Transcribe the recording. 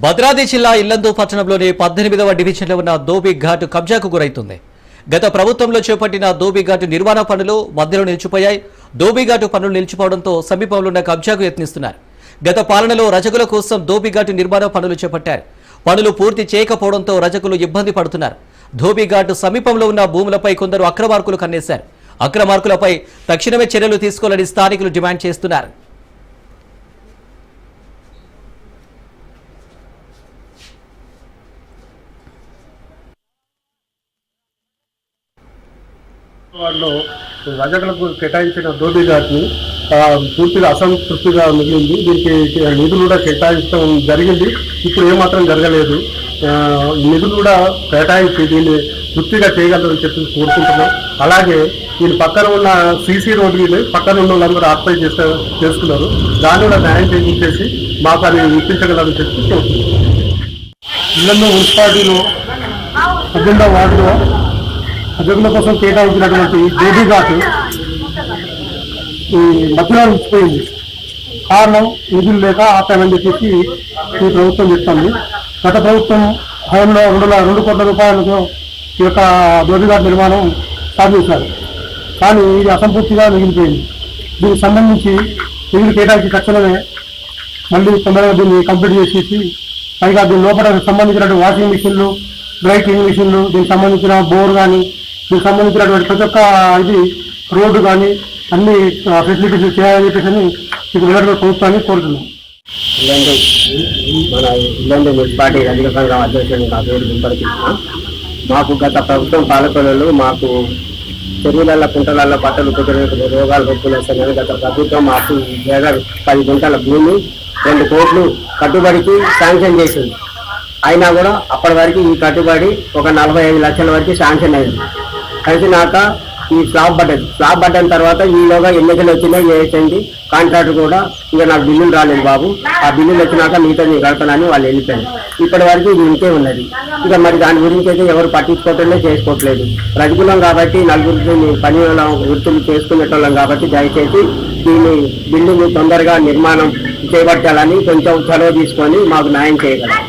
భద్రాద్రి జిల్లా ఇల్లందు పట్టణంలోని 18వ డివిజన్లో ఉన్న దోబి ఘాట్ కబ్జాకు గురైతుంది. గత ప్రభుత్వంలో చేపట్టిన దోబి ఘాట్ నిర్మాణ పనులు మధ్యలో నిలిచిపోయాయి. దోబి ఘాట్ పనులు నిలిచిపోవడంతో సమీపంలో ఉన్న కబ్జాకు యత్నిస్తున్నారు. గత పాలనలో రజకుల కోసం దోబి ఘాట్ నిర్మాణ పనులు చేపట్టారు. పనులు పూర్తి చేయకపోవడంతో రజకులు ఇబ్బంది పడుతున్నారు. దోబి ఘాట్ సమీపంలో ఉన్న భూములపై కొందరు అక్రమార్కులు కన్నేశారు. అక్రమార్కులపై తక్షణమే చర్యలు తీసుకోవాలని స్థానికులు డిమాండ్ చేస్తున్నారు. వారిలో రజకులకు కేటాయించిన దోబి ఘాట్ని పూర్తిగా అసంతృప్తిగా మిగిలింది. దీనికి నిధులు కూడా కేటాయించడం జరిగింది. ఇప్పుడు ఏమాత్రం జరగలేదు. నిధులు కూడా కేటాయించి దీన్ని పూర్తిగా చేయగలరని చెప్పి కోరుకుంటున్నాం. అలాగే దీని పక్కన ఉన్న సీసీ రోడ్డు మీద పక్కన ఉన్న వాళ్ళందరూ ఆక్యుపై చేసుకున్నారు. దాన్ని కూడా న్యాయం చేయించేసి మాకు అది ఇప్పించగలరని చెప్పి కోరుకుంటున్నాం. ఇల్లందు మున్సిపాలిటీలో 18వ వార్డులో రజకుల కోసం కేటాయించినటువంటి దోబి ఘాట్ ఈ మధ్యలో ఉంచిపోయింది. కారణం నిధులు లేక ఆపామని చెప్పేసి ఈ ప్రభుత్వం చెప్తుంది. గత ప్రభుత్వం హయాంలో 2 కోట్ల రూపాయలతో ఈ యొక్క దోబి ఘాట్ నిర్మాణం సాధించారు. కానీ ఇది అసంపూర్తిగా మిగిలిపోయింది. దీనికి సంబంధించి నిధులు కేటాయించి తక్షణమే మళ్ళీ తొందరగా దీన్ని కంప్లీట్ చేసేసి పైగా దీని లోపల సంబంధించినటువంటి వాషింగ్ మిషన్లు, డ్రై క్లీనింగ్ మిషన్లు, దీనికి సంబంధించిన బోర్ కానీ, దీనికి సంబంధించినటువంటి ప్రతి ఒక్క ఇది రోడ్డు కానీ అన్ని ఫెసిలిటీస్ చేయాలని చెప్పేసి మీకు వివరంగా ప్రభుత్వాన్ని కోరుతున్నాం. మన ఇల్లందు మున్సిపాలిటీ రజక సంఘం అధ్యక్షుడు నా పేరు దుంపరికృష్ణ. మాకు గత ప్రభుత్వం పాలకులలో మాకు చెరువులలో కుంటలలో బట్టలు కుదిరే రోగాలు రొప్పులు వస్తున్నాయి. గత ప్రభుత్వం మాకు 10 గుంటల భూమి 2 కోట్లు కట్టుబడికి శాంక్షన్ చేసింది. అయినా కూడా అప్పటి వరకు ఈ కట్టుబడి ఒక 45 లక్షల వరకు శాంక్షన్ అయింది. కలిసినాక ఈ స్లాబ్ బటన్ తర్వాత ఈలోగా ఎన్నికలు వచ్చినాయి చేసింది. కాంట్రాక్టర్ కూడా ఇక నాకు బిల్లులు రాలేదు బాబు, ఆ బిల్లులు వచ్చినాక మిగతా నేను కడతానని వాళ్ళు వెళ్ళిపోయారు. ఇప్పటి వరకు ఇది ఇంకే ఉన్నది. ఇక మరి దాని గురించి అయితే ఎవరు పట్టించుకోవట్లే, చేసుకోవట్లేదు. రజకులం కాబట్టి నలుగురికి పని వృత్తులు చేసుకునేటోళ్ళం కాబట్టి దయచేసి దీన్ని బిల్లుని తొందరగా నిర్మాణం చేపట్టాలని కొంచెం చొరవ తీసుకొని మాకు న్యాయం చేయగలరు.